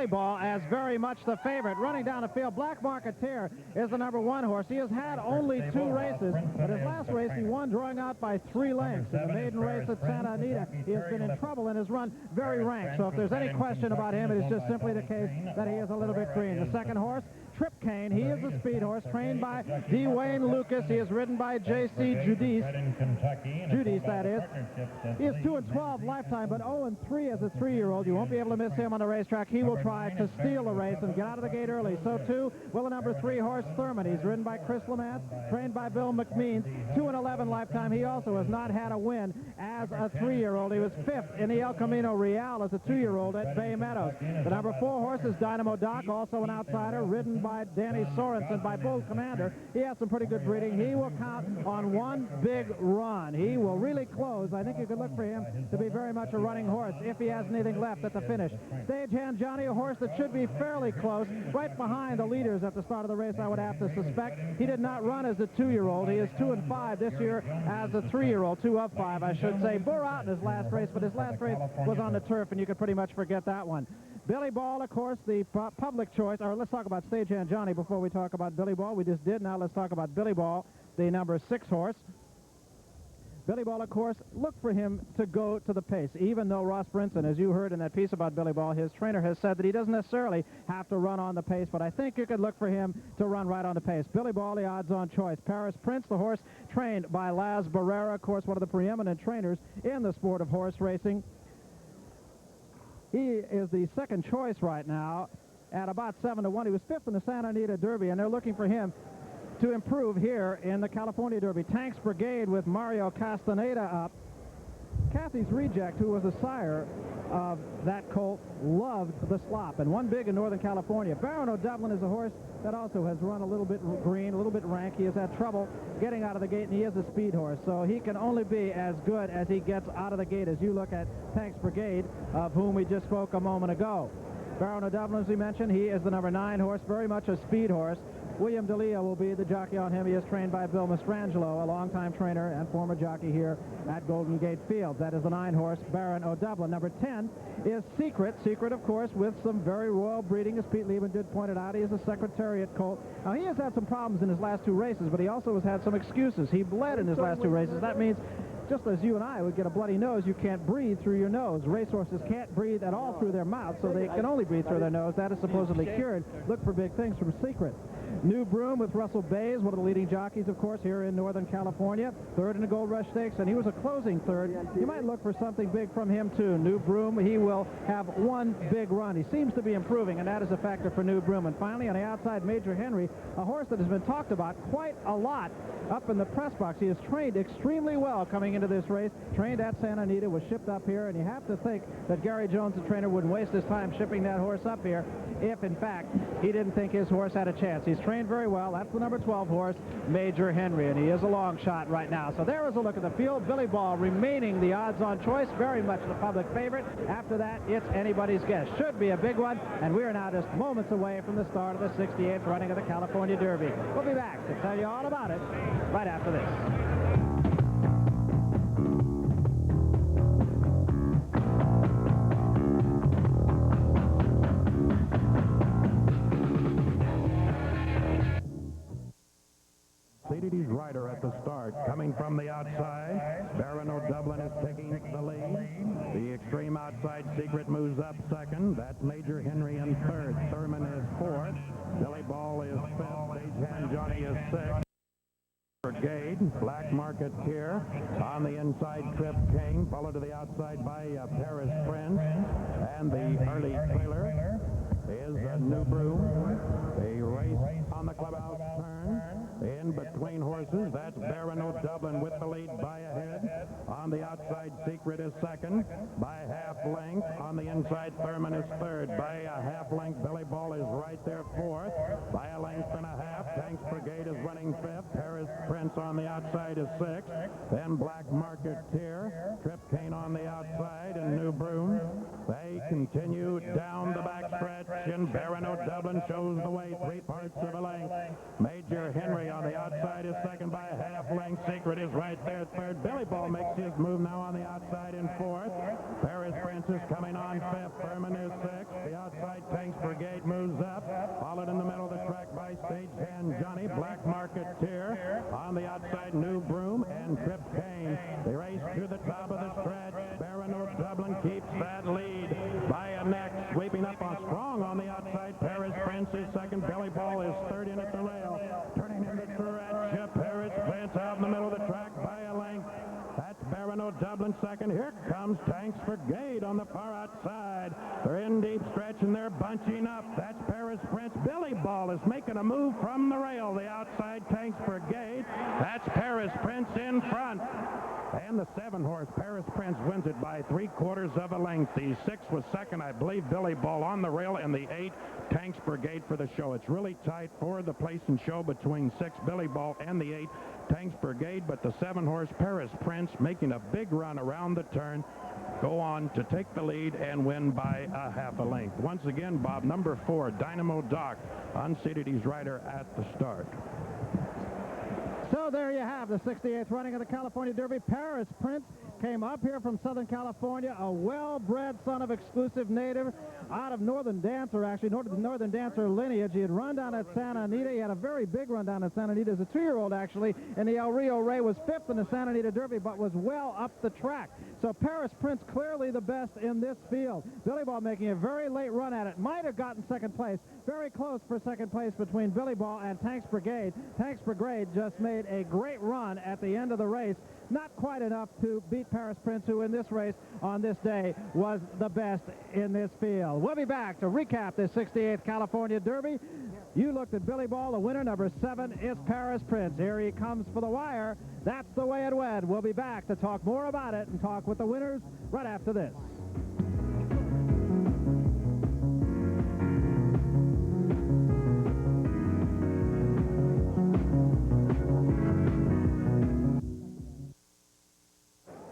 Billy Ball as very much the favorite. Running down the field, Black Marketeer is the number 1 horse. He has had only 2 races, but his last race he won drawing out by 3 lengths. In the maiden race at Santa Anita, he has been in trouble and has run very ranked. So if there's any question about him, it is just simply the case that he is a little bit green. The second horse, Trip Kane, he is a speed horse trained by D. Wayne Lucas. He is ridden by J.C. Judice, that is. He is 2-12 lifetime, but 0-3 as a 3-year-old. You won't be able to miss him on the racetrack. He will try to steal a race and get out of the gate early. So, too, will the number 3 horse, Thurman. He's ridden by Chris Lamance, trained by Bill McMeans. 2-11 lifetime. He also has not had a win as a 3-year-old. He was 5th in the El Camino Real as a 2-year-old at Bay Meadows. The number 4 horse is Dynamo Doc, also an outsider, ridden by Danny Sorensen by Bull Commander. He has some pretty good breeding. He will count on 1 big run. He will really close. I think you could look for him to be very much a running horse if he has anything left at the finish. Stagehand Johnny, a horse that should be fairly close, right behind the leaders at the start of the race, I would have to suspect. He did not run as a 2-year-old. He is 2-5 this year as a 3-year-old, 2 of 5, I should say. Bore out in his last race, but his last race was on the turf, and you could pretty much forget that one. Billy Ball, of course, the public choice, or let's talk about Stagehand Johnny before we talk about Billy Ball. We just did. Now let's talk about Billy Ball, the number 6 horse. Billy Ball, of course, look for him to go to the pace, even though Ross Brinson, as you heard in that piece about Billy Ball, his trainer has said that he doesn't necessarily have to run on the pace, but I think you could look for him to run right on the pace. Billy Ball, the odds-on choice. Paris Prince, the horse trained by Laz Barrera, of course, one of the preeminent trainers in the sport of horse racing. He is the second choice right now at about 7-1. He was 5th in the Santa Anita Derby, and they're looking for him to improve here in the California Derby. Tanks Brigade with Mario Castaneda up. Kathy's Reject, who was the sire of that colt, loved the slop and won big in Northern California. Baron O'Dublin is a horse that also has run a little bit green, a little bit rank. He has had trouble getting out of the gate, and he is a speed horse, so he can only be as good as he gets out of the gate as you look at Tanks Brigade, of whom we just spoke a moment ago. Baron O'Dublin, as we mentioned, he is the number 9 horse, very much a speed horse. William D'Elia will be the jockey on him. He is trained by Bill Mastrangelo, a longtime trainer and former jockey here at Golden Gate Fields. That is the 9 horse, Baron O'Dublin. Number 10 is Secret. Secret, of course, with some very royal breeding, as Pete Lieben did point it out. He is a Secretariat colt. Now, he has had some problems in his last 2 races, but he also has had some excuses. He bled in his last 2 races. That means just as you and I would get a bloody nose, you can't breathe through your nose. Racehorses can't breathe at all through their mouth, so they can only breathe through their nose. That is supposedly cured. Look for big things from Secret. New Broom with Russell Bays, one of the leading jockeys, of course, here in Northern California. 3rd in the Gold Rush Stakes, and he was a closing 3rd. You might look for something big from him, too. New Broom, he will have 1 big run. He seems to be improving, and that is a factor for New Broom. And finally, on the outside, Major Henry, a horse that has been talked about quite a lot up in the press box. He is trained extremely well coming into this race. Trained at Santa Anita, was shipped up here, and you have to think that Gary Jones, the trainer, wouldn't waste his time shipping that horse up here if, in fact, he didn't think his horse had a chance. He's trained very well. That's the number 12 horse, Major Henry, and he is a long shot right now. So there is a look at the field. Billy Ball remaining the odds-on choice, very much the public favorite. After that, it's anybody's guess. Should be a big one, and we are now just moments away from the start of the 68th running of the California Derby. We'll be back to tell you all about it right after this. CDD's rider at the start, coming from the outside. Baron O'Dublin is taking the lead. The extreme outside Secret moves up 2nd. That's Major Henry in 3rd. Thurman is 4th. Billy Ball is 5th. Stagehand Johnny is 6th. Brigade, Black Marketeer. On the inside, Trip Kane, followed to the outside by Paris Prince. And the early trailer is New Broom. A race on the clubhouse turn. In between horses, that's Baron O'Dublin with the lead by a head. On the outside, Secret is 2nd by half length. On the inside, Thurman is 3rd by a half length. Billy Ball is right there 4th by a length and a half. Tanks Brigade is running 5th. Paris Prince on the outside is 6th. Then Black Marketeer, Trip Kane on the outside, and New Broom. They continue down the backstretch, and Baron O'Dublin shows the way 3 parts of a length. Major Henry on the outside is 2nd by a half length. Secret is right there 3rd. Billy Ball makes his move now on the outside in 4th. Paris Prince is coming on 5th. Thurman is 6th. The outside Tanks Tanks Brigade moves up, followed in the middle of the track by Stagehand Johnny, Black Marketeer. On the outside, New Broom and Trip Kane. They race to the top of the stretch. Barrera Dublin keeps that lead by a neck. Sweeping up on strong on the outside. Paris Prince is second. Billy Ball is third in at the rail. Turning into stretch. Paris Prince out in the middle of the track by a length. That's Barrera Dublin second. Here comes Tanks Brigade on the far outside. They're in deep stretch and they're bunching up. That's Paris Prince. Billy Ball is making a move from the rail. The outside Tanks Brigade. That's Paris Prince in front. And the 7-horse Paris Prince wins it by 3/4 of a length. The 6 was second, I believe, Billy Ball on the rail, and the 8 Tanks Brigade for the show. It's really tight for the place and show between 6 Billy Ball and the 8 Tanks Brigade, but the 7-horse Paris Prince making a big run around the turn, go on to take the lead and win by a half a length. Once again, Bob, number 4, Dynamo Doc, unseated. He's rider at the start. So there you have the 68th running of the California Derby. Paris Prince came up here from Southern California, a well-bred son of exclusive native out of Northern Dancer, actually, Northern Dancer lineage. He had run down at Santa Anita. He had a very big run down at Santa Anita as a 2-year-old, actually, and the El Rio Rey was 5th in the Santa Anita Derby, but was well up the track. So Paris Prince clearly the best in this field. Billy Ball making a very late run at it. Might have gotten second place. Very close for second place between Billy Ball and Tanks Brigade. Tanks Brigade just made a great run at the end of the race. Not quite enough to beat Paris Prince, who in this race on this day was the best in this field. We'll be back to recap this 68th California Derby. You looked at Billy Ball. The winner, number 7, is Paris Prince. Here he comes for the wire. That's the way it went. We'll be back to talk more about it and talk with the winners right after this.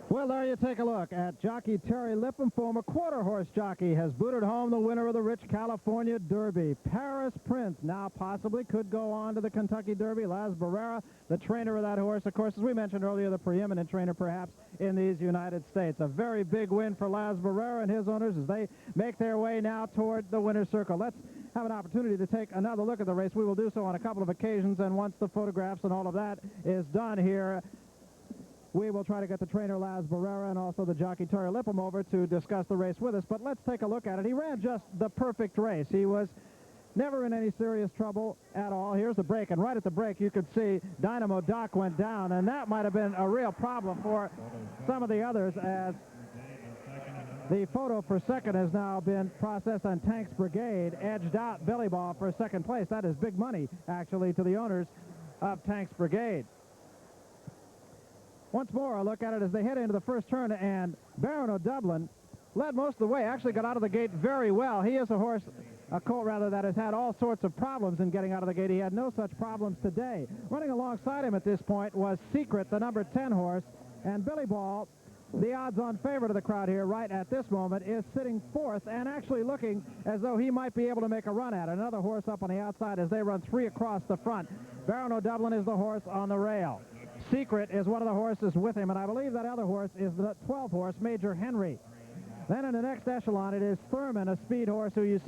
Well, there you take a look at jockey Terry Lipham, former quarter-horse jockey, has booted home the winner of the rich California Derby. Paris Prince now possibly could go on to the Kentucky Derby. Laz Barrera, the trainer of that horse, of course, as we mentioned earlier, the preeminent trainer perhaps in these United States. A very big win for Laz Barrera and his owners as they make their way now toward the winner's circle. Let's have an opportunity to take another look at the race. We will do so on a couple of occasions, and once the photographs and all of that is done here, we will try to get the trainer Laz Barrera and also the jockey Terry Lipham over to discuss the race with us. But let's take a look at it. He ran just the perfect race. He was never in any serious trouble at all. Here's the break, and right at the break you could see Dynamo Doc went down, and that might have been a real problem for some of the others as the photo for second has now been processed, and Tanks Brigade edged out Billy Ball for second place. That is big money, actually, to the owners of Tanks Brigade. Once more, a look at it as they head into the first turn, and Barrera Dublin led most of the way, actually got out of the gate very well. He is a horse, a colt rather, that has had all sorts of problems in getting out of the gate. He had no such problems today. Running alongside him at this point was Secret, the number 10 horse, and Billy Ball, the odds-on favorite of the crowd here right at this moment, is sitting 4th and actually looking as though he might be able to make a run at it. Another horse up on the outside as they run 3 across the front. Barrera Dublin is the horse on the rail. Secret is one of the horses with him, and I believe that other horse is the 12 horse, Major Henry. Then in the next echelon, it is Thurman, a speed horse who you'll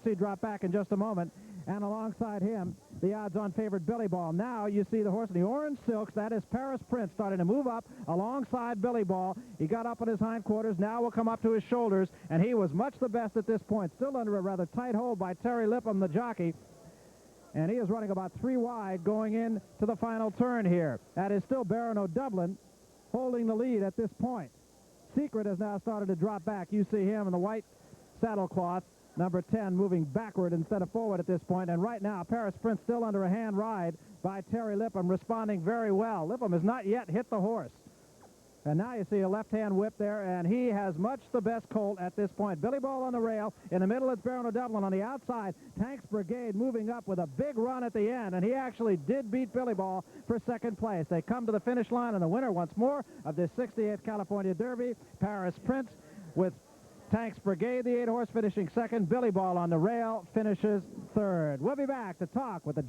see drop back in just a moment. And alongside him, the odds-on favorite Billy Ball. Now you see the horse in the orange silks. That is Paris Prince starting to move up alongside Billy Ball. He got up on his hindquarters. Now will come up to his shoulders, and he was much the best at this point. Still under a rather tight hold by Terry Lipham, the jockey. And he is running about 3 wide going in to the final turn here. That is still Barrera Dublin holding the lead at this point. Secret has now started to drop back. You see him in the white saddlecloth, number 10, moving backward instead of forward at this point. And right now, Paris Prince still under a hand ride by Terry Lipham, responding very well. Lipham has not yet hit the horse. And now you see a left-hand whip there, and he has much the best colt at this point. Billy Ball on the rail. In the middle, it's Barrera Dublin. On the outside, Tanks Brigade moving up with a big run at the end, and he actually did beat Billy Ball for second place. They come to the finish line, and the winner once more of this 68th California Derby, Paris Prince, with Tanks Brigade, the 8 horse, finishing second. Billy Ball on the rail finishes third. We'll be back to talk with the